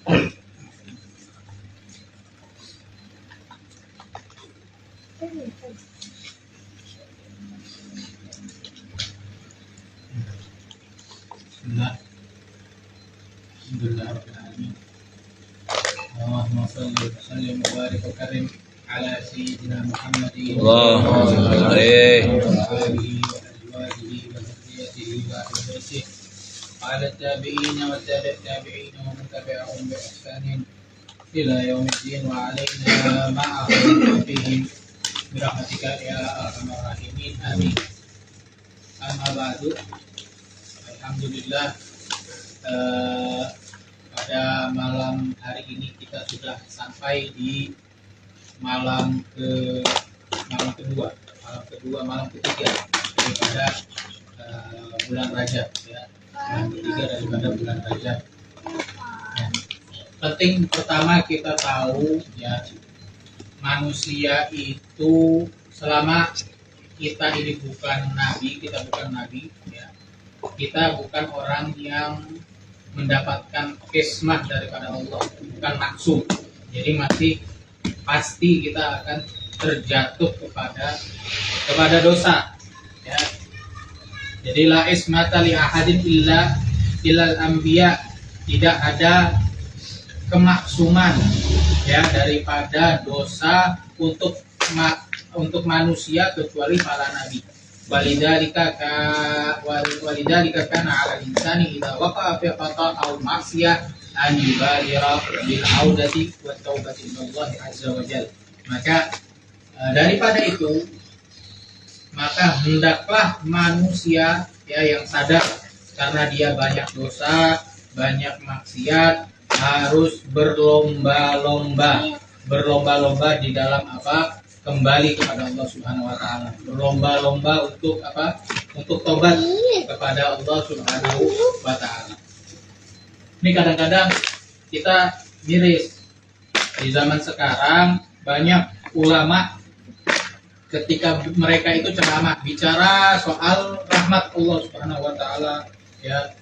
Bismillah. Alhamdulillah rabbil alamin. Allahumma shalli wa sallim wa barik wa karim ala sayyidina Muhammadin Allahumma shalli wa alihi wa azwajihi wa dhurriyyatihi wa ahli baitihi wa ala tabi'in wa tabi'in wa man tabi'ahum bi ihsanin ila yaumiddin wa alaina ma'ahum fihim bi rahmatika ya arhamar rahimin amin. Amma ba'du. Alhamdulillah, pada malam hari ini kita sudah sampai di malam kedua, malam ketiga daripada bulan Rajab, ya. Malam ketiga daripada bulan Rajab. Ya. Penting pertama kita tahu, ya, manusia itu selama kita ini bukan nabi, ya. Kita bukan orang yang mendapatkan kismah daripada Allah, bukan maksum. Jadi masih pasti kita akan terjatuh kepada dosa, ya. Jadi la ismata li ahadin illal anbiya, tidak ada kemaksuman, ya, daripada dosa untuk manusia kecuali para nabi. Walidhalika kana 'ala al-insani idza waqa'a fi khata' aw ma'siyah an yubalira bil 'audati wat taubati ila Allah azza wa jalla. Maka daripada itu, maka hendaklah manusia, ya, yang sadar karena dia banyak dosa, banyak maksiat, harus berlomba-lomba di dalam apa? Kembali kepada Allah Subhanahu wa taala. Berlomba-lomba untuk apa? Untuk tobat kepada Allah Subhanahu wa taala. Ini kadang-kadang kita miris. Di zaman sekarang banyak ulama ketika mereka itu ceramah bicara soal rahmat Allah Subhanahu wa taala, ya.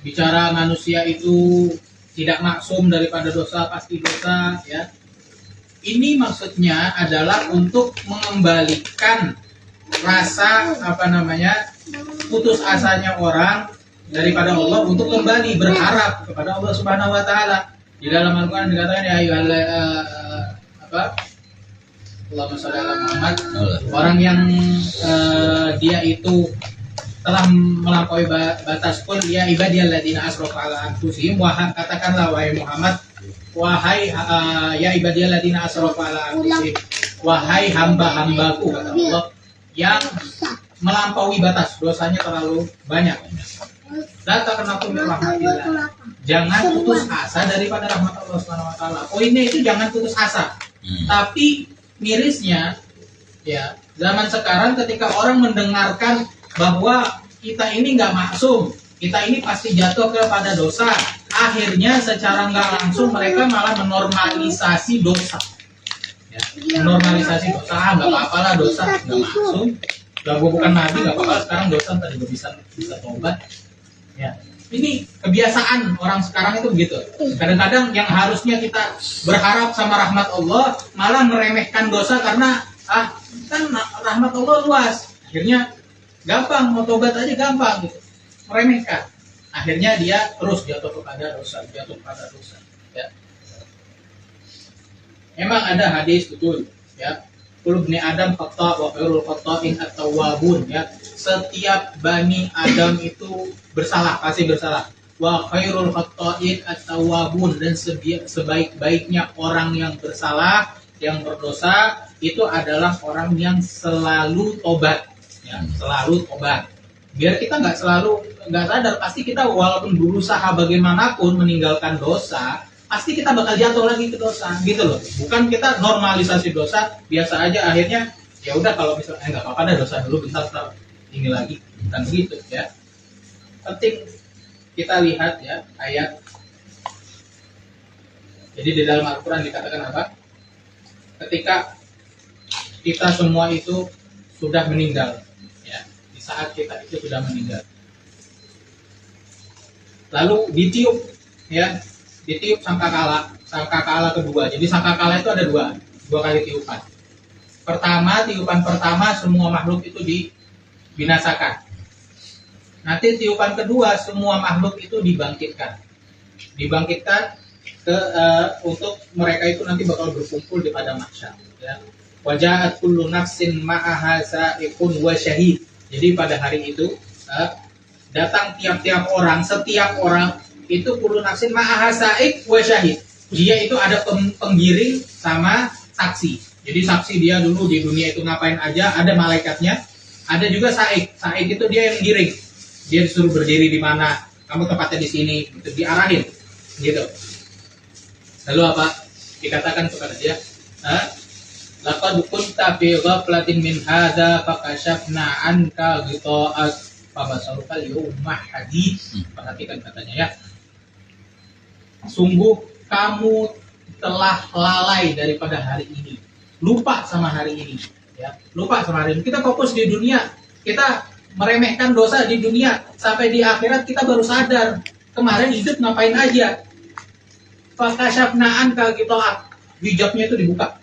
Bicara manusia itu tidak maksum daripada dosa, pasti dosa, ya. Ini maksudnya adalah untuk mengembalikan rasa putus asanya orang daripada Allah untuk kembali berharap kepada Allah Subhanahu wa taala. Di dalam Al-Qur'an dikatakan, ya Allahumma shalli ala Muhammad, orang yang dia itu telah melampaui batas, pun ya ibadiyalladzina asrafu ala anfusihim, katakanlah wahai Muhammad, wahai ya ibadiyalladzina asrafu ala anfusihim, wahai hamba-hambaku, kata Allah, yang melampaui batas, dosanya terlalu banyak. La taqnatu min rahmatillah. Jangan putus asa daripada rahmat Allah Subhanahu wa taala. Poinnya itu jangan putus asa. Tapi mirisnya, ya, zaman sekarang ketika orang mendengarkan bahwa kita ini nggak maksum, kita ini pasti jatuh kepada dosa, akhirnya secara nggak langsung mereka malah menormalisasi dosa, ya. Menormalisasi dosa, nggak apa-apa lah dosa, nggak maksum, nggak, gue bukan nabi, nggak apa-apa, sekarang dosa tadi gue bisa tobat, ya. Ini kebiasaan orang sekarang itu begitu. Kadang-kadang yang harusnya kita berharap sama rahmat Allah malah meremehkan dosa karena kan rahmat Allah luas, akhirnya gampang, mau tobat aja gampang gitu, meremehkan. Akhirnya dia terus jatuh kepada dosa, ya. Memang ada hadis betul, ya. Kullu bani Adam khata' wa khairul khata'in at-tawwabun, ya. Setiap bani Adam itu bersalah, pasti bersalah. Wa khairul khata'in at-tawwabun, dan sebaik-baiknya orang yang bersalah, yang berdosa itu adalah orang yang selalu tobat. Ya, selalu tobat. Biar kita nggak sadar, pasti kita walaupun berusaha bagaimanapun meninggalkan dosa, pasti kita bakal jatuh lagi ke dosa, gitu loh. Bukan kita normalisasi dosa, biasa aja, akhirnya ya udah kalau misalnya nggak apa-apa dah dosa dulu, bentar ini lagi, bukan begitu, ya. Penting kita lihat, ya, ayat. Jadi di dalam Al-Quran dikatakan apa? Ketika kita semua itu sudah meninggal, saat kita itu sudah meninggal, lalu ditiup, ya, ditiup sangkakala kedua. Jadi sangkakala itu ada dua kali tiupan. Tiupan pertama semua makhluk itu dibinasakan. Nanti tiupan kedua semua makhluk itu dibangkitkan untuk mereka itu nanti bakal berkumpul di padang mahsyar. Ya. Waja'at kullu nafsin ma'aha sa'iqun wa syahid. Jadi pada hari itu datang setiap orang itu kullu nafsin ma'aha sa'iq wa syahid. Dia itu ada penggiring sama saksi. Jadi saksi dia dulu di dunia itu ngapain aja, ada malaikatnya, ada juga sa'iq. Sa'iq itu dia yang giring. Dia disuruh berdiri di mana, kamu tempatnya di sini, gitu, diarahin, gitu. Lalu apa? Dikatakan kepada dia, laqad kunta fi ghaflatin min hadza fakashafna anka ghita'ak fabasaruka al-yawma hadid. Perhatikan katanya ya. Sungguh kamu telah lalai daripada hari ini. Lupa sama hari ini, ya. Lupa sama hari ini. Kita fokus di dunia, kita meremehkan dosa di dunia, sampai di akhirat kita baru sadar kemarin hidup ngapain aja. Fakashafna anka ghita'ak. Hijabnya itu dibuka.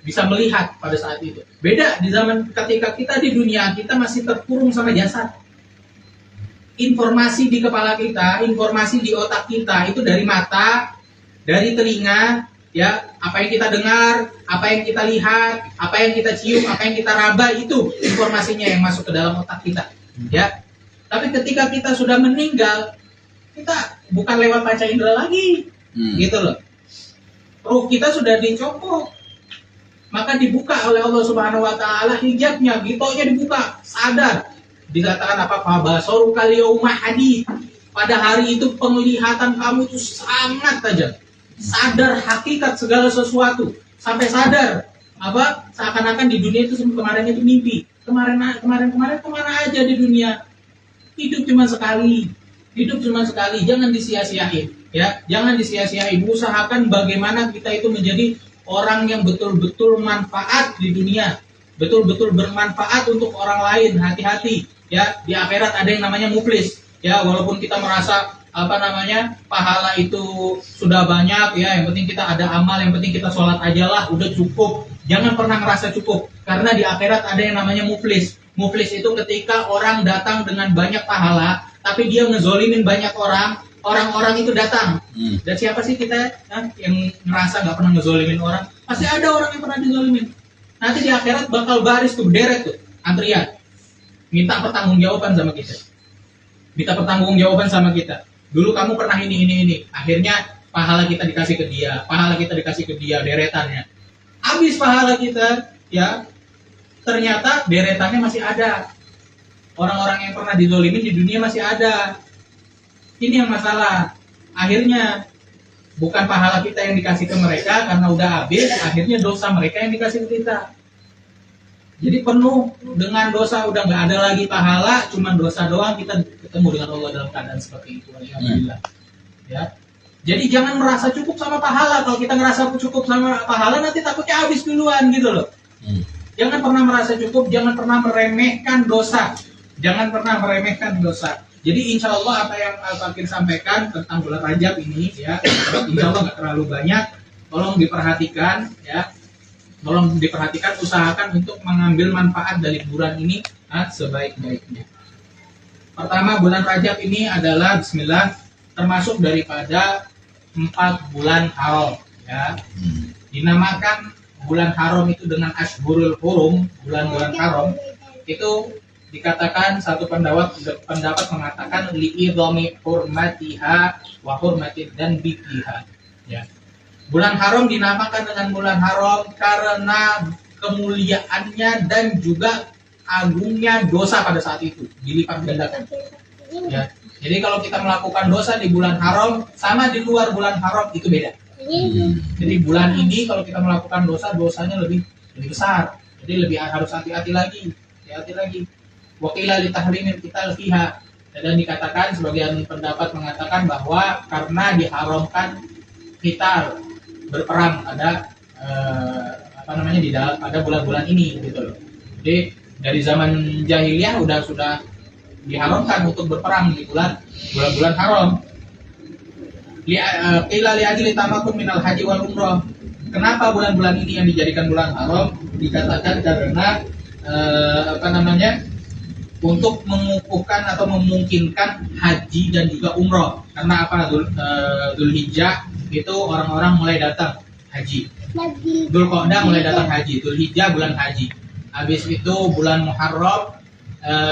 Bisa melihat pada saat itu. Beda di zaman ketika kita di dunia, kita masih terkurung sama jasad. Informasi di kepala kita, informasi di otak kita itu dari mata, dari telinga, ya, apa yang kita dengar, apa yang kita lihat, apa yang kita cium, apa yang kita raba, itu informasinya yang masuk ke dalam otak kita, ya. Tapi ketika kita sudah meninggal, kita bukan lewat panca indera lagi, gitu loh. Ruh kita sudah dicopot. Maka dibuka oleh Allah Subhanahu wa taala hijabnya, gitonya dibuka, sadar. Dikatakan apa? Fabasaruka al-yawma hadid. Pada hari itu penglihatan kamu itu sangat tajam. Sadar hakikat segala sesuatu. Sampai sadar apa? Seakan-akan di dunia itu kemarin itu mimpi. Kemarin kemana aja di dunia? Hidup cuma sekali. Jangan disia-siain, ya. Jangan disia-siain. Usahakan bagaimana kita itu menjadi orang yang betul-betul manfaat di dunia, betul-betul bermanfaat untuk orang lain. Hati-hati, ya. Di akhirat ada yang namanya muflis, ya. Walaupun kita merasa pahala itu sudah banyak, ya. Yang penting kita ada amal, yang penting kita sholat aja lah, udah cukup. Jangan pernah merasa cukup, karena di akhirat ada yang namanya muflis. Muflis itu ketika orang datang dengan banyak pahala, tapi dia ngezolimin banyak orang. Orang-orang itu datang. Dan siapa sih kita yang ngerasa nggak pernah ngezolimin orang? Pasti ada orang yang pernah dizolimin. Nanti di akhirat bakal baris tuh, berderet tuh, antrian. Minta pertanggungjawaban sama kita. Dulu kamu pernah ini. Akhirnya pahala kita dikasih ke dia, deretannya. Habis pahala kita, ya, ternyata deretannya masih ada. Orang-orang yang pernah dizolimin di dunia masih ada. Ini yang masalah. Akhirnya bukan pahala kita yang dikasih ke mereka karena udah habis, akhirnya dosa mereka yang dikasih ke kita. Jadi penuh dengan dosa, udah nggak ada lagi pahala, cuma dosa doang. Kita ketemu dengan Allah dalam keadaan seperti itu. Alhamdulillah. Ya. Jadi jangan merasa cukup sama pahala. Kalau kita ngerasa cukup sama pahala, nanti takutnya habis duluan gitu loh. Jangan pernah merasa cukup, jangan pernah meremehkan dosa. Jadi insya Allah apa yang Al-Fakir sampaikan tentang bulan Rajab ini, ya, insya Allah nggak terlalu banyak. Tolong diperhatikan, ya. Usahakan untuk mengambil manfaat dari bulan ini sebaik-baiknya. Pertama, bulan Rajab ini adalah Bismillah, termasuk daripada 4 bulan haram, ya. Dinamakan bulan haram itu dengan Ashhurul Hurum, bulan-bulan haram. Itu dikatakan satu pendapat mengatakan li'idhami hurmatiha wa hurmatid dan bikiha, ya. Bulan haram dinamakan dengan bulan haram karena kemuliaannya dan juga agungnya dosa pada saat itu dilipat gandakan, ya. Jadi kalau kita melakukan dosa di bulan haram sama di luar bulan haram itu beda. Jadi bulan ini kalau kita melakukan dosa, dosanya lebih besar. Jadi lebih harus hati-hati lagi. Wakila li tahrimil qital fiha. Dan dikatakan sebagian pendapat mengatakan bahwa karena diharamkan qital, berperang pada pada bulan-bulan ini gitu loh. Jadi dari zaman jahiliyah sudah diharamkan untuk berperang di bulan-bulan haram. Qila li ajli tamakun minal haji wal umrah. Kenapa bulan-bulan ini yang dijadikan bulan haram? Dikatakan karena untuk mengukuhkan atau memungkinkan haji dan juga umroh. Karena apa? Dzulhijjah itu orang-orang mulai datang haji. Dzulqa'dah mulai datang haji. Dzulhijjah bulan haji. Habis itu bulan Muharram,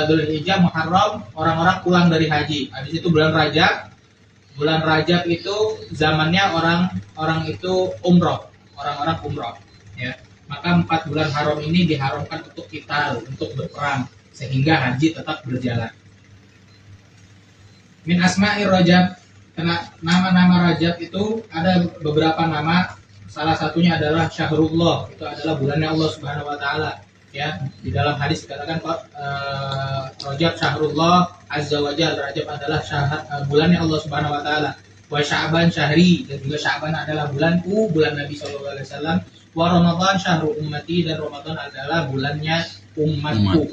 Dzulhijjah, Muharram, orang-orang pulang dari haji. Habis itu bulan Rajab. Bulan Rajab itu zamannya orang itu umroh, orang-orang umroh. Ya. Maka 4 bulan haram ini diharamkan untuk kita, untuk berperang, sehingga haji tetap berjalan. Min asma'ir Rajab, karena nama-nama Rajab itu ada beberapa nama. Salah satunya adalah Syahrullah, itu adalah bulannya Allah Subhanahu wa taala. Ya, di dalam hadis dikatakan Rajab Syahrullah Azza wa Jalla, Rajab adalah bulannya Allah Subhanahu wa taala. Wa Sya'ban syahri, dan juga Sya'ban adalah bulanku, bulan Nabi sallallahu alaihi wasallam. Wa Ramadan syahru ummati, dan Ramadan adalah bulannya umatku.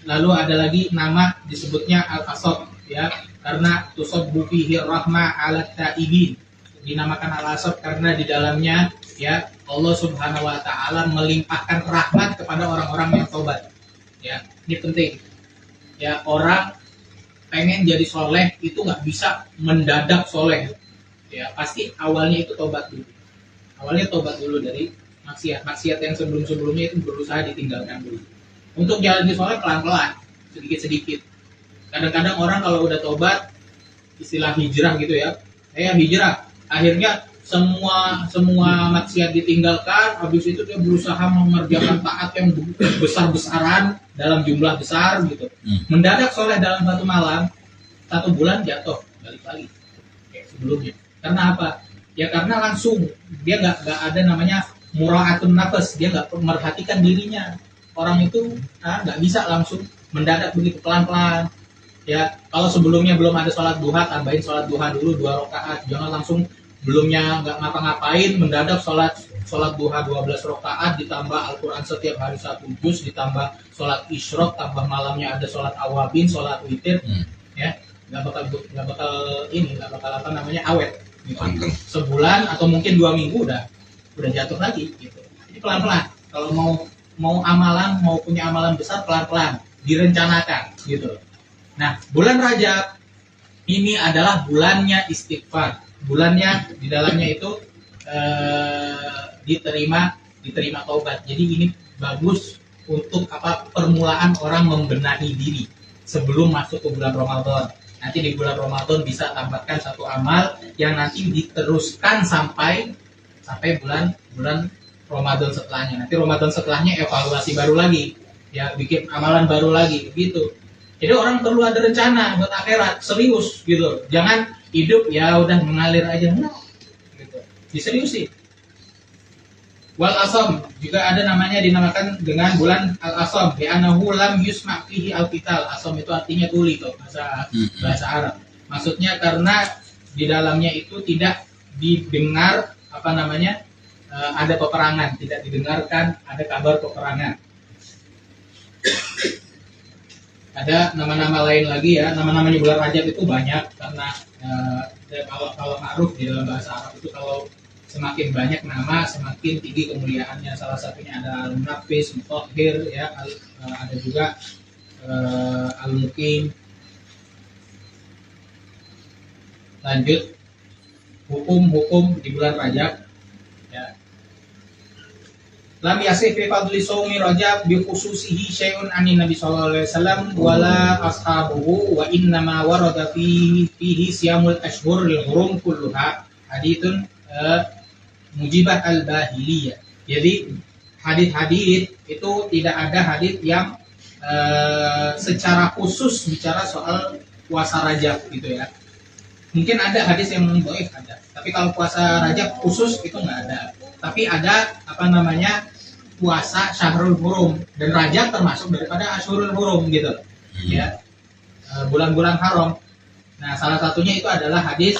Lalu ada lagi nama disebutnya Al-Asad, ya, karena tusabbu fihi rahmah 'ala ta'ibin. Dinamakan Al-Asad karena di dalamnya, ya, Allah Subhanahu wa taala melimpahkan rahmat kepada orang-orang yang tobat. Ya, ini penting. Ya, orang pengen jadi soleh itu nggak bisa mendadak soleh. Ya, pasti awalnya itu tobat dulu. Awalnya tobat dulu dari maksiat yang sebelum-sebelumnya itu berusaha ditinggalkan dulu. Untuk jalan di soleh pelan-pelan, sedikit-sedikit. Kadang-kadang orang kalau udah tobat, istilah hijrah gitu ya, hijrah. Akhirnya semua maksiat ditinggalkan, habis itu dia berusaha mengerjakan taat yang besar-besaran dalam jumlah besar gitu. Mendadak soleh dalam satu malam, 1 bulan jatuh, balik lagi kayak sebelumnya. Karena apa? Ya karena langsung dia nggak ada namanya mura'atun nafas, dia nggak memperhatikan dirinya. Orang itu nggak bisa langsung mendadak begitu, pelan-pelan. Ya, kalau sebelumnya belum ada sholat duha, tambahin sholat duha dulu 2 rakaat. Jangan langsung belumnya nggak ngapa-ngapain, mendadak sholat duha 12 rakaat, ditambah Al-Quran setiap hari 1 juz, ditambah sholat isyraq, tambah malamnya ada sholat awabin, sholat witir, ya nggak bakal awet. Gitu. Sebulan atau mungkin 2 minggu udah jatuh lagi. Gitu. Jadi pelan-pelan. Kalau mau amalan, mau punya amalan besar, pelan-pelan, direncanakan, gitu. Nah, bulan Rajab ini adalah bulannya istighfar. Bulannya di dalamnya itu diterima taubat. Jadi ini bagus untuk permulaan orang membenahi diri sebelum masuk ke bulan Ramadan. Nanti di bulan Ramadan bisa tambahkan 1 amal yang nanti diteruskan sampai bulan Ramadan setelahnya. Nanti Ramadan setelahnya evaluasi baru lagi, ya bikin amalan baru lagi, gitu. Jadi orang perlu ada rencana buat akhirat, serius gitu. Jangan hidup ya udah mengalir aja, gitu. Diseriusi. Wal Asam juga ada namanya, dinamakan dengan bulan Al Asam. Bi'anahu lam yusma' fihi al-qital. Asam itu artinya tuli tuh, bahasa Arab. Maksudnya karena di dalamnya itu tidak didengar ada peperangan, tidak didengarkan ada kabar peperangan. Ada nama-nama lain lagi ya, nama-namanya bulan Rajab itu banyak karena kalau ma'ruf di dalam bahasa Arab itu kalau semakin banyak nama semakin tinggi kemuliaannya. Salah satunya ada Al-Munafis, Mutahhir, ya, ada juga Al-Muqim. Lanjut hukum-hukum di bulan Rajab. Ya. Lam yasih fi fadli shaumi Rajab bi khususihi syai'un anin Nabi sallallahu alaihi wasallam wala ashabuhu wa inna ma warada fihi siyamul ashhuril hurum kulluha haditsun mujibah al-bahiliyah. Jadi hadis-hadis itu tidak ada hadis yang secara khusus bicara soal puasa Rajab gitu ya. Mungkin ada hadis yang dhaif ada, tapi kalau puasa Rajab khusus itu nggak ada. Tapi ada puasa Syahrul Hurum, dan Rajab termasuk daripada Asyurul Hurum gitu, ya, bulan-bulan haram. Nah, salah satunya itu adalah hadis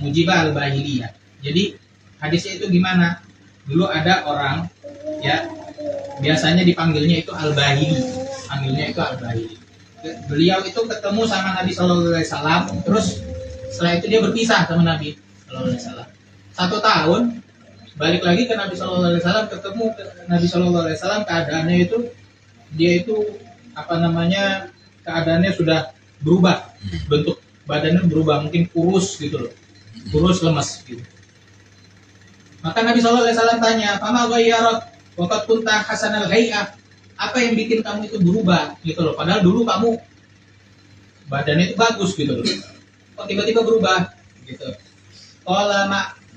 Mujibah al-Bahiliyah. Jadi hadisnya itu gimana? Dulu ada orang, ya, biasanya dipanggilnya itu al-Bahili, Beliau itu ketemu sama Nabi Shallallahu Alaihi Wasallam, terus Setelah itu dia berpisah sama Nabi Sallallahu Alaihi Wasallam. 1 tahun balik lagi ke Nabi Sallallahu Alaihi Wasallam, ketemu Nabi Sallallahu Alaihi Wasallam, keadaannya itu dia itu keadaannya sudah berubah, bentuk badannya berubah, mungkin kurus gitu loh, kurus lemas gitu. Maka Nabi Sallallahu Alaihi Wasallam tanya, "Fama ghayyarat wa qad kunta hasanal hay'ah?" Apa yang bikin kamu itu berubah gitu loh, padahal dulu kamu badannya itu bagus gitu loh, kok tiba-tiba berubah gitu. Qala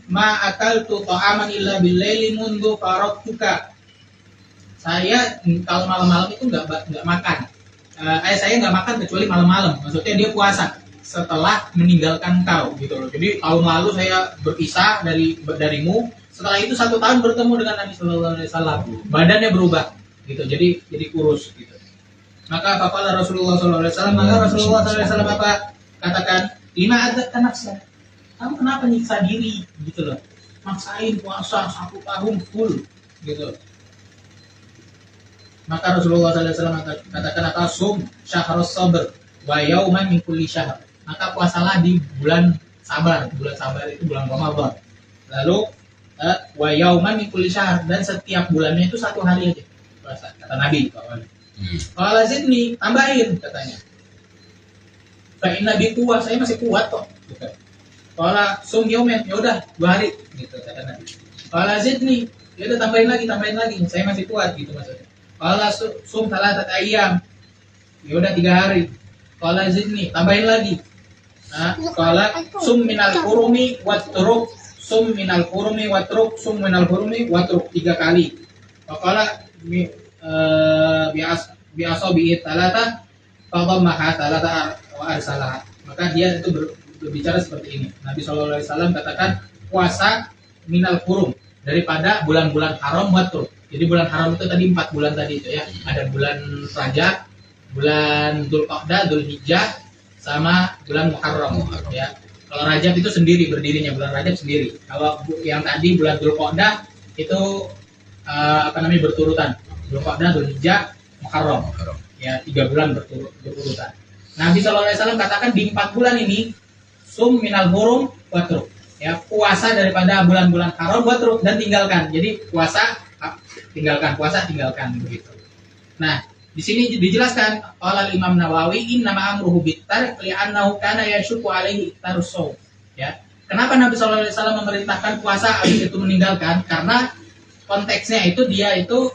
ma akaltu ta'aman illa bil-laili mundu faraktuka. Saya kalau malam-malam itu nggak makan. Saya nggak makan kecuali malam-malam. Maksudnya dia puasa setelah meninggalkan kau gitu loh. Jadi tahun lalu saya berpisah darimu. Setelah itu 1 tahun bertemu dengan Nabi Sallallahu Alaihi Wasallam. Badannya berubah gitu. Jadi kurus gitu. Maka faqala Rasulullah Sallallahu Alaihi Wasallam, maka Rasulullah Sallallahu Alaihi Wasallam apa? Katakan, "Lima adat nafsa." Kamu kenapa nyiksa diri gitu loh? Maksain puasa 1 tahun full gitu. Maka Rasulullah SAW katakan, "Sum syahrus sabr wa yauman min kulli syahr." Maka puasalah di bulan sabar. Bulan sabar itu bulan Ramadan. Lalu wa yauman min kulli syahr, dan setiap bulannya itu 1 hari aja puasa, kata Nabi. Kalau zidni, tambahin katanya. Fa inna bi quwwah, saya masih kuat kok. Gitu. Kalau sum yaumen, ya udah 2 hari gitu kata Nabi. Kalau zidni, ya udah tambahin lagi, saya masih kuat gitu maksudnya. Kalau sum salat ayyam, ya udah 3 hari. Kalau zidni, tambahin lagi. Nah, kalau sum minal hurumi watruk, sum minal hurumi watruk, sum minal hurumi watruk 3 kali. Kalau biasa bi'it talata, fadhammaha talata wa arsalah. Maka dia itu berbicara seperti ini. Nabi Shallallahu Alaihi Wasallam katakan puasa minal hurum, daripada bulan-bulan haram watruk. Jadi bulan haram itu tadi 4 bulan tadi itu ya. Ada bulan Rajab, bulan Dzulqa'dah, Dzulhijjah, sama bulan Muharram ya. Kalau Rajab itu sendiri berdirinya, bulan Rajab sendiri. Kalau yang tadi bulan Dzulqa'dah itu berturutan. Dzulqa'dah, Dzulhijjah, Muharram. Ya, 3 bulan berturutan. Nabi Shallallahu Alaihi Wasallam katakan di 4 bulan ini sum minal hurum watruk. Ya, puasa daripada bulan-bulan haram watruk, dan tinggalkan. Jadi puasa tinggalkan begitu. Nah, di sini dijelaskan oleh Imam Nawawi, innama amruhu bitark li'annahu kana yashqu alaihi tarusau. Ya. Kenapa Nabi Shallallahu Alaihi Wasallam memerintahkan puasa habis itu meninggalkan? Karena konteksnya itu dia itu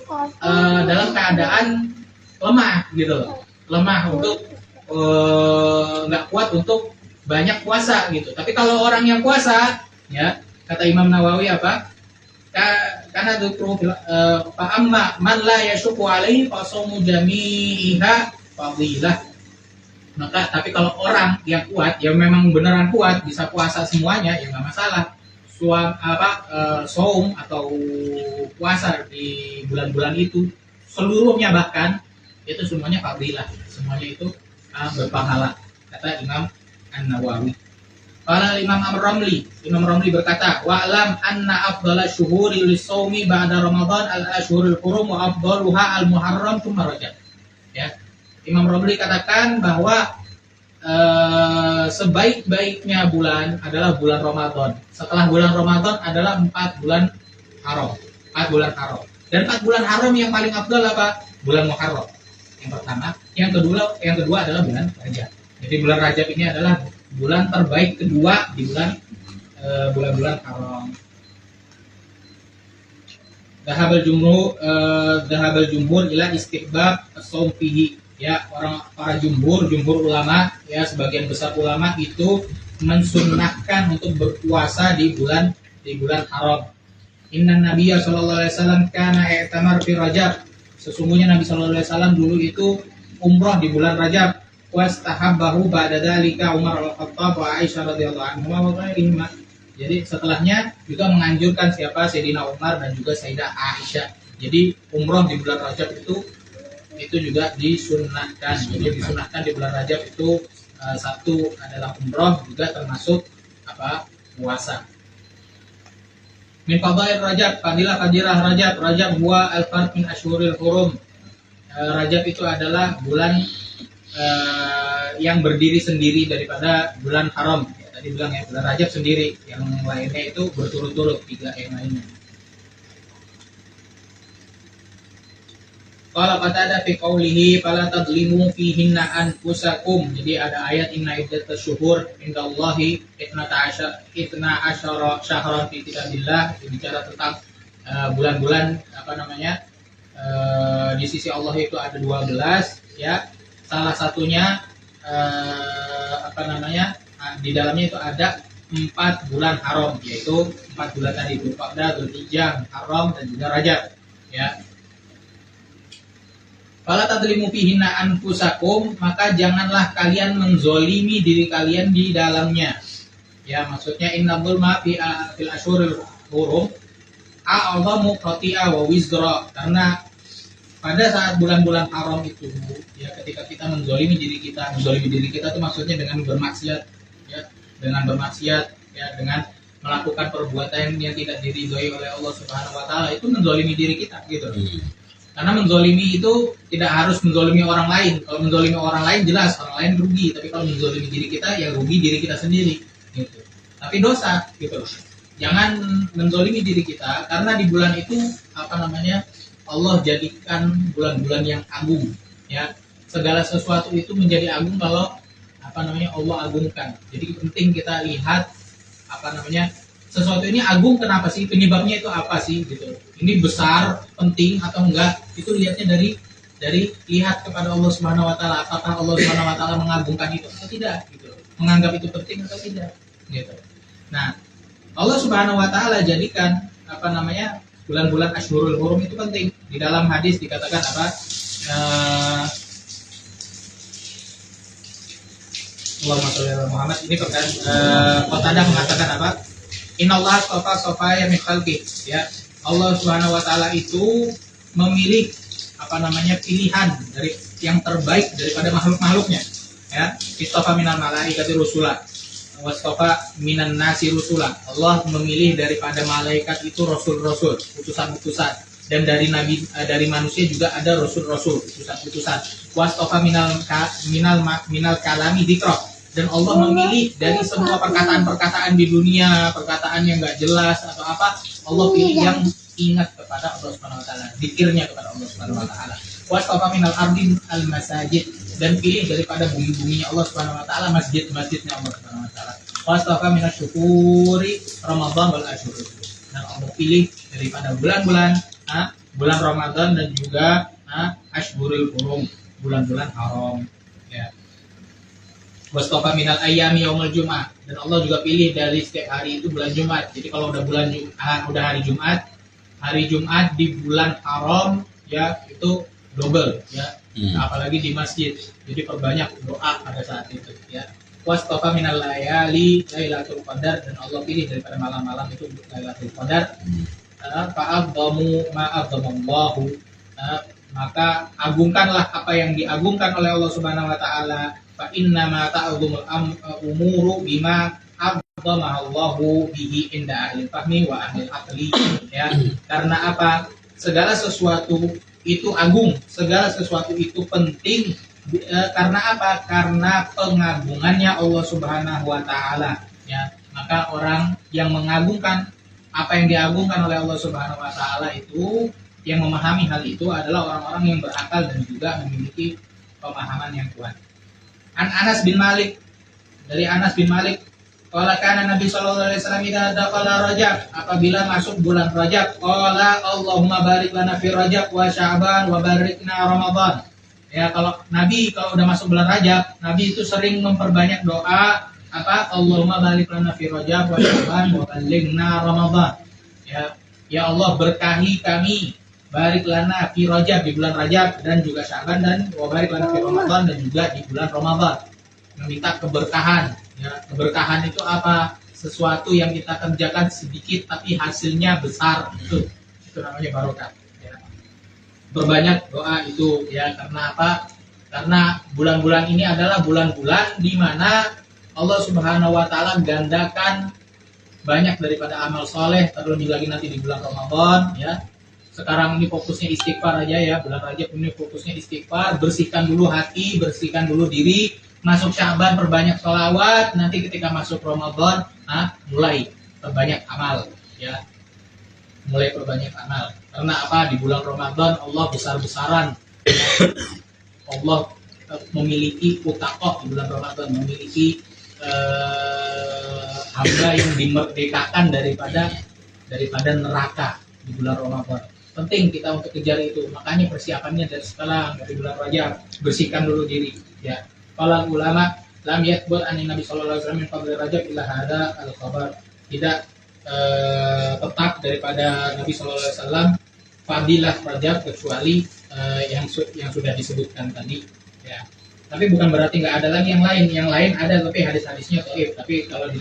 dalam keadaan lemah gitu loh. Lemah untuk nggak kuat untuk banyak puasa gitu. Tapi kalau orang yang puasa, ya kata Imam Nawawi apa? Karena dzikru fa amma man la yashqu alaihi fa shamu jami'iha fadilah. Maka tapi kalau orang yang kuat, yang memang beneran kuat, bisa puasa semuanya, ya nggak masalah. Saum atau puasa di bulan-bulan itu seluruhnya bahkan itu semuanya fadilah, semuanya itu berpahala, kata Imam An-Nawawi. Qala Imam Ramli berkata, wa alam anna afdhala syuhuri lis-shaumi ba'da Ramadan al-ashhurul hurum wa afdaluha al-Muharram tsumma Rajab. Ya. Imam Ramli katakan bahwa sebaik-baiknya bulan adalah bulan Ramadan. Setelah bulan Ramadan adalah 4 bulan haram. 4 bulan haram. Dan 4 bulan haram yang paling afdal apa? Bulan Muharram. Yang pertama, yang kedua adalah bulan Rajab. Jadi bulan Rajab ini adalah bulan terbaik kedua di bulan-bulan haram. Dhahabal jumhur ila istihbab as-shaum fihi. Ya, para jumhur ulama, ya sebagian besar ulama itu mensunnahkan untuk berpuasa di bulan haram. Inna Nabiyya sallallahu alaihi wasallam kana i'tamar fi Rajab. Sesungguhnya Nabi sallallahu alaihi wasallam dulu itu umrah di bulan Rajab. Wastahabbahu ba'da dzalika Umar al-Khattab wa Aisyah radhiyallahu anhuma wa ghairihima. Jadi setelahnya juga menganjurkan siapa? Sayyidina Umar dan juga Sayyidah Aisyah. Jadi umrah di bulan Rajab itu juga disunnahkan. Jadi disunnahkan di bulan Rajab itu satu adalah umrah, juga termasuk puasa. Min fadail Rajab, fadilah Rajab huwa al-fard min ashhuril hurum. Rajab itu adalah bulan yang berdiri sendiri daripada bulan haram. Ya, tadi bilang ya, bulan Rajab sendiri, yang lainnya itu berturut-turut 3 yang lainnya. Qala Qatadah fi qoulihi fala tadlimu fihinna anfusakum. Jadi ada ayat inna iddatash syuhur indallahi 12 syahran fi kitabillah, bicara tentang bulan-bulan di sisi Allah itu ada 12 ya. Salah satunya di dalamnya itu ada 4 bulan haram, yaitu 4 bulan tadi, Dzulqa'dah, Dzulhijjah, Haram dan juga Rajab ya. Fala tadlimu fihinna anfusakum, maka janganlah kalian menzolimi diri kalian di dalamnya. Ya, maksudnya innal zulma fil ashhuril hurum a'zamu qati'a wa wizra, karena pada saat bulan-bulan haram itu ya, ketika kita menzolimi diri kita itu maksudnya dengan bermaksiat ya, dengan melakukan perbuatan yang tidak diridhoi oleh Allah Subhanahu wa taala, itu menzolimi diri kita gitu. Karena menzolimi itu tidak harus menzolimi orang lain. Kalau menzolimi orang lain jelas orang lain rugi, tapi kalau menzolimi diri kita ya rugi diri kita sendiri gitu. Tapi dosa gitu. Jangan menzolimi diri kita, karena di bulan itu Allah jadikan bulan-bulan yang agung ya. Segala sesuatu itu menjadi agung kalau Allah agungkan. Jadi penting kita lihat sesuatu ini agung, kenapa sih, penyebabnya itu apa sih gitu. Ini besar, penting atau enggak, itu lihatnya dari lihat kepada Allah Subhanahu wa taala, apakah Allah Subhanahu wa taala mengagungkan itu atau tidak gitu. Menganggap itu penting atau tidak gitu. Nah, Allah Subhanahu wa taala jadikan bulan-bulan Ashhurul Hurum itu penting. Di dalam hadis dikatakan Allahumma sholli ala Muhammad, ini Qatadah mengatakan Innallaha astafa min khalqih ya. Allah Subhanahu wa taala itu memilih pilihan dari yang terbaik daripada makhluk-makhluknya ya. Istafa minal malaikati rusula wastafa minan nasi rusula. Allah memilih daripada malaikat itu rasul-rasul, utusan-utusan, dan dari manusia juga ada rasul-rasul, utusan-utusan. Wastafa minal kalami dzikra. Dan Allah memilih dari semua perkataan-perkataan di dunia, perkataan yang nggak jelas atau apa, Allah pilih yang ingat kepada Allah Subhanahu wa taala, zikirnya kepada Allah Subhanahu wa taala. Wastafa minal ardi al masajid, dan pilih daripada bumi-buminya Allah Subhanahu wa taala masjid-masjidnya Allah Subhanahu wa taala. Wastafa minasy syuhuri Ramadan wal ashhur. Dan Allah pilih daripada bulan-bulan bulan Ramadan dan juga Ashhurul Hurum, bulan-bulan haram ya. Wastafa minal ayyami yaumul Jum'ah, dan Allah juga pilih dari setiap hari itu bulan Jumat. Jadi kalau udah hari Jumat di bulan haram ya, itu double ya. Apalagi di masjid. Jadi perbanyak doa pada saat itu ya. Wastafa minal layali Lailatul Qadar, dan Allah pilih daripada malam-malam itu Lailatul Qadar. Fa'adzamu ma'adzamallahu, maka agungkanlah apa yang diagungkan oleh Allah Subhanahu wa taala. Fa inna ma ta'zumul umuru bima adzamahallahu bihi inda ahli fahmi wa ahli aqli ya. Karena apa? Segala sesuatu itu agung, segala sesuatu itu penting. Karena apa? Karena pengagungannya Allah Subhanahu wa taala ya. Maka orang yang mengagungkan apa yang diagungkan oleh Allah Subhanahu wa taala itu, yang memahami hal itu adalah orang-orang yang berakal dan juga memiliki pemahaman yang kuat. An Anas bin Malik, dari Anas bin Malik, qala kana Nabi sallallahu alaihi wasallam idza dakhala Rajab, apabila masuk bulan Rajab, qala Allahumma barik lana fi Rajab wa Sya'ban wa barikna Ramadan. Ya, kalau udah masuk bulan Rajab, Nabi itu sering memperbanyak doa Allahumma barik lana fi Rajab wa Sya'ban wa balighna Ramadan. Ya Allah, berkahi kami, barik lana fi Rajab, di bulan Rajab, dan juga Sya'ban, dan wa barik lana fi Ramadan, dan juga di bulan Ramadan. Meminta keberkahan. Ya, keberkahan itu apa? Sesuatu yang kita kerjakan sedikit tapi hasilnya besar. Itu namanya barokah. Ya. Berbanyak doa itu ya. Karena apa? Karena bulan-bulan ini adalah bulan-bulan di mana Allah Subhanahu wa taala gandakan banyak daripada amal soleh, terlebih lagi nanti di bulan Ramadan ya. Sekarang ini fokusnya istighfar aja ya, bulan Rajab ini fokusnya istighfar, bersihkan dulu hati, bersihkan dulu diri, masuk Sya'ban perbanyak sholawat, nanti ketika masuk Ramadan mulai perbanyak amal, ya. Mulai perbanyak amal. Karena apa? Di bulan Ramadan Allah besar-besaran. Allah memiliki utakoh di bulan Ramadan, memiliki hamba yang dimerdekakan daripada neraka di bulan Ramadan. Penting kita untuk kejar itu. Makanya persiapannya dari sekarang, dari bulan Rajab, bersihkan dulu diri, ya. Para ulama lam yakbur anin Nabi sallallahu alaihi wasallam min fadli Rajab illa hada al-khabar. Tidak tetap daripada Nabi sallallahu alaihi wasallam fadilah Rajab kecuali yang sudah disebutkan tadi, ya. Tapi bukan berarti nggak ada lagi yang lain ada, tapi hadis-hadisnya dhaif. Tapi kalau di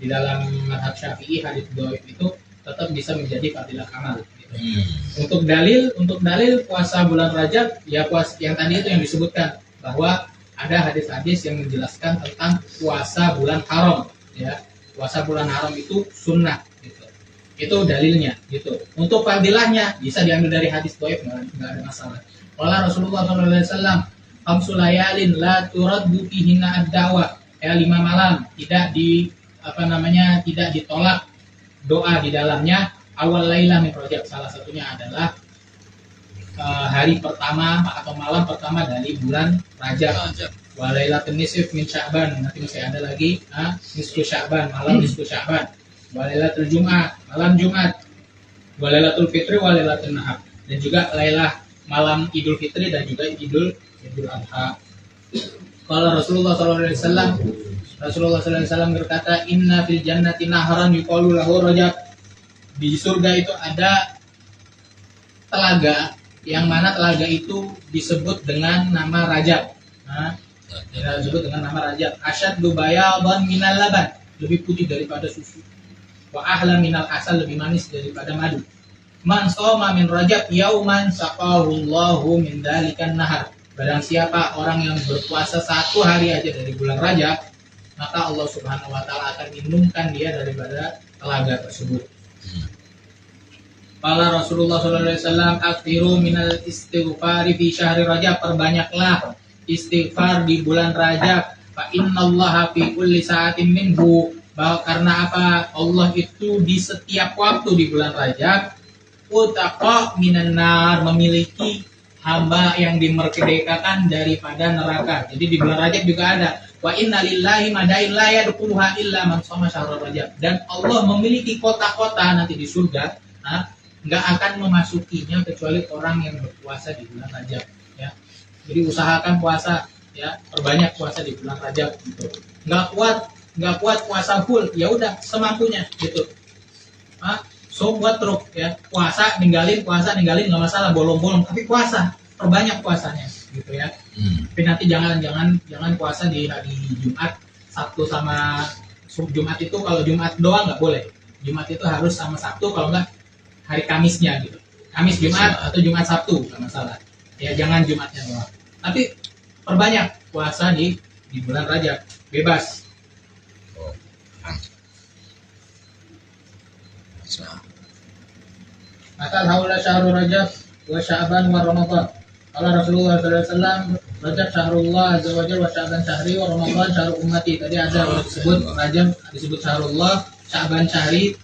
dalam mazhab Syafi'i hadis dhaif itu tetap bisa menjadi fadilah amal, gitu. Untuk dalil puasa bulan Rajab, ya puasa yang tadi itu yang disebutkan bahwa ada hadis-hadis yang menjelaskan tentang puasa bulan haram, ya. Puasa bulan haram itu sunnah, gitu. Itu dalilnya, gitu. Untuk fadilahnya bisa diambil dari hadis dhaif, nggak ada masalah. Qala Rasulullah sallallahu alaihi wasallam, "Khamsu layalin la turaddu fihinna ad-da'wa." Ya, 5 malam tidak ditolak doa di dalamnya. Awal lailah min Rajab, salah satunya adalah hari pertama atau malam pertama dari bulan Rajab. Wa lailatul nisf min Sya'ban, nanti masih ada lagi nisfu Sya'ban, malam nisfu Sya'ban. Wa lailatul Jum'ah, malam Jumat. Wa lailatul Fitri wa lailatul Nahar, dan juga lailah malam Idul Fitri dan juga Idul Adha. Kalau Rasulullah SAW berkata, "Inna fil jannati nahran yuqalu lahu Rajab." Di surga itu ada telaga, yang mana telaga itu disebut dengan nama Rajab. Disebut dengan nama Rajab. Asyaddu bayadan minal laban, lebih putih daripada susu. Wa ahla minal asal, lebih manis daripada madu. Man shoma min Rajab yauman saqahu Allahu min dalikan nahar. Barang siapa orang yang berpuasa 1 hari aja dari bulan Rajab, maka Allah Subhanahu wa taala akan minumkan dia daripada telaga tersebut. Qala Rasulullah sallallahu alaihi wasallam, "Aktsiru minal istighfari fi syahri Rajab." Perbanyaklah istighfar di bulan Rajab. Fa innallaha fi kulli sa'atin minhu. Karena apa? Allah itu di setiap waktu di bulan Rajab utaqa minan nar, memiliki hamba yang dimerdekakan daripada neraka. Jadi di bulan Rajab juga ada wa inna lillahi madain la yadkhuluha illa man shoma syahrul Rajab. Dan Allah memiliki kota-kota nanti di surga, nggak akan memasukinya kecuali orang yang berpuasa di bulan Rajab, ya. Jadi usahakan puasa, ya, perbanyak puasa di bulan Rajab, gitu. Nggak kuat puasa full, ya udah semampunya, gitu. So buat truk, ya, ninggalin nggak masalah, bolong-bolong, tapi puasa, perbanyak puasanya, gitu, ya. Tapi nanti jangan puasa di hari Jumat, Sabtu sama Jumat itu, kalau Jumat doang nggak boleh. Jumat itu harus sama Sabtu, kalau nggak hari Kamisnya, gitu. Kamis Jumat atau Jumat Sabtu nggak masalah. Ya jangan Jumatnya doang. Tapi perbanyak puasa di bulan Rajab, bebas. Maka haula syahrul Rajab wa Sya'ban wa Ramadan. Kalau Rasulullah sallallahu alaihi wasallam, Rajab syahrullah azza wa jalla wa Sya'ban syahri wa Ramadan syahrul ummati. Tadi ada disebut Rajab, disebut syahrullah, Sya'ban syahri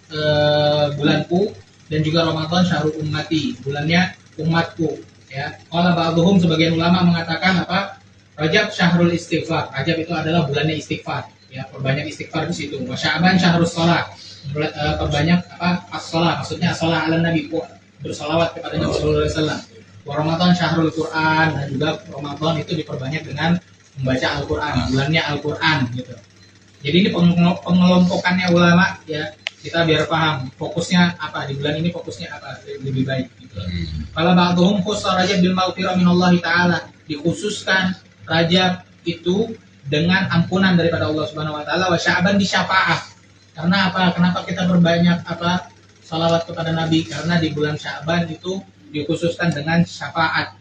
bulanku, dan juga Ramadan syahrul ummati, bulannya umatku, ya. Kalau ba'dhum, sebagian ulama mengatakan apa? Rajab syahrul istighfar. Rajab itu adalah bulannya istighfar, ya, perbanyak istighfar di situ. Wa Sya'ban syahrus shalah. Perbanyak apa? As-shalah, maksudnya as-shalah ala nabi, bersalawat kepada Nabi sallallahu alaihi wasallam. Wa Ramadan syahrul Quran, dan juga Ramadan itu diperbanyak dengan membaca Al-Qur'an, bulannya Al-Qur'an, gitu. Jadi ini pengelompokannya ulama, ya. Kita biar paham fokusnya apa di bulan ini, fokusnya apa lebih baik, gitu. Kalau ba'dhum khusus Rajab bil maghfirah minallahi taala, dikhususkan Rajab itu dengan ampunan daripada Allah Subhanahu wa taala. Wa Sya'ban di syafaah. Karena apa? Kenapa kita berbanyak salawat kepada Nabi? Karena di bulan Sya'ban itu dikhususkan dengan syafaat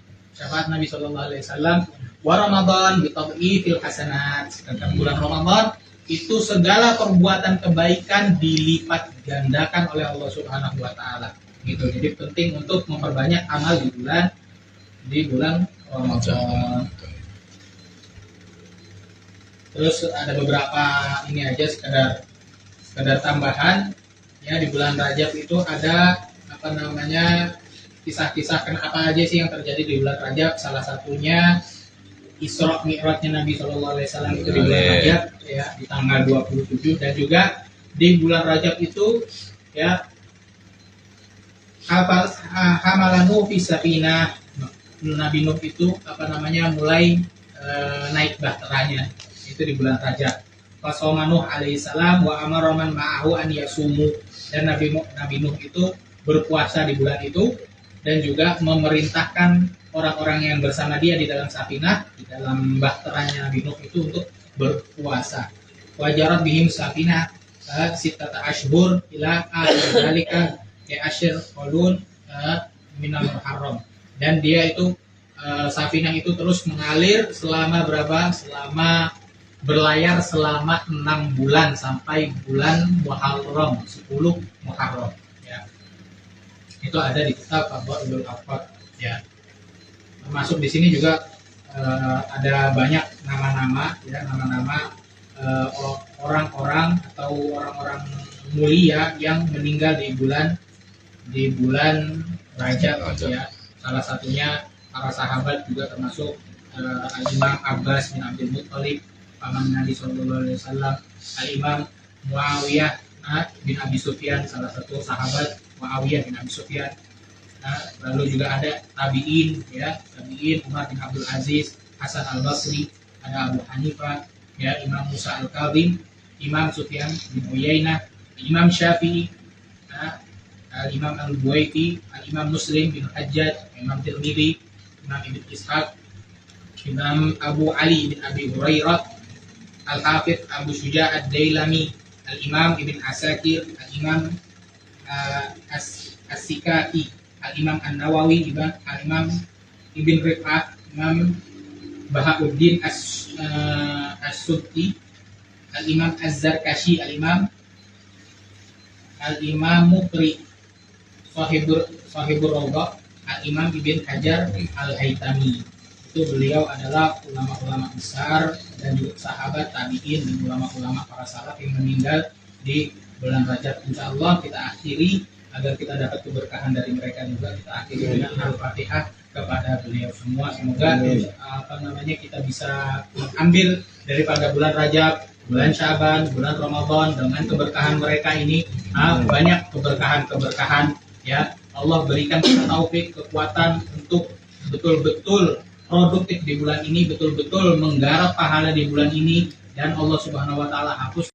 Nabi sallallahu alaihi wasallam. Wa Ramadan bi tadhifil hasanat. Sedangkan bulan Ramadan itu segala perbuatan kebaikan dilipat gandakan oleh Allah Subhanahu wa taala, gitu. Jadi penting untuk memperbanyak amal di bulan Ramadan. Terus ada beberapa ini aja sekedar tambahan ya, di bulan Rajab itu ada apa namanya kisah-kisah kenapa aja sih yang terjadi di bulan Rajab. Salah satunya Isra Mi'rajnya Nabi Shallallahu Alaihi Wasallam itu di bulan Rajab ya, di tanggal 27. Dan juga di bulan Rajab itu ya hamalanu fi safinah, Nabi Nuh itu apa namanya mulai naik bahteranya itu di bulan Rajab. Fasoma Nuh alaihissalam wa amara man ma'ahu an yasumu, dan Nabi Nuh itu berpuasa di bulan itu dan juga memerintahkan orang-orang yang bersama dia di dalam safinah, di dalam bahteranya Nabi Nuh itu untuk berpuasa. Wajarat bihim safinah sitata ashhur ila akhir dalika ya asyir qulun minal muharram. Dan dia itu safinah itu terus mengalir selama berapa? Selama berlayar selama 6 bulan sampai bulan Muharram, 10 Muharram ya. Itu ada di kitab Fadhailul Afrad ya. Termasuk di sini juga ada banyak nama-nama ya, nama-nama orang-orang atau orang-orang mulia yang meninggal di bulan Rajab ya. Salah satunya para sahabat juga termasuk Imam Abbas bin Abdul Muttalib, paman Nabi Sallallahu Alaihi Wasallam, Imam Muawiyah bin Abi Sufyan, salah satu sahabat Muawiyah bin Abi Sufyan. Lalu juga ada tabiin ya, tabiin Umar bin Abdul Aziz, Hasan Al Basri, ada Abu Hanifah ya, Imam Musa Al Kadzim, Imam Sufyan bin Uyainah, Imam Syafi'i, Imam Al Buaiti, Imam Muslim bin Hajjaj, Imam Tirmidzi, Imam Ibn Ishaq, Imam Abu Ali bin Abi Hurairah, Al-Hafidh Abu Syuja' Ad-Dailami, Al-Imam Ibn Asakir, Al-Imam As-Sikai, Al-Imam An-Nawawi, Al-Imam Ibn Rif'ah, Imam Bahauddin As-Subki, Al-Imam Az-Zarkashi, Al-Imam Muqri, Sahibur Rawdah, Al-Imam Ibn Hajar Al-Haytami. Itu beliau adalah ulama-ulama besar dan juga sahabat tabi'in dan ulama-ulama para salaf yang meninggal di bulan Rajab. Insya Allah kita akhiri agar kita dapat keberkahan dari mereka juga, kita akhiri dengan Al-Fatihah kepada beliau semua. Semoga kita bisa mengambil daripada bulan Rajab, bulan Syaban, bulan Ramadan dengan keberkahan mereka ini, banyak keberkahan ya. Allah berikan kita taufik, kekuatan untuk betul-betul produktif di bulan ini, betul-betul menggarap pahala di bulan ini, dan Allah Subhanahu wa taala hapus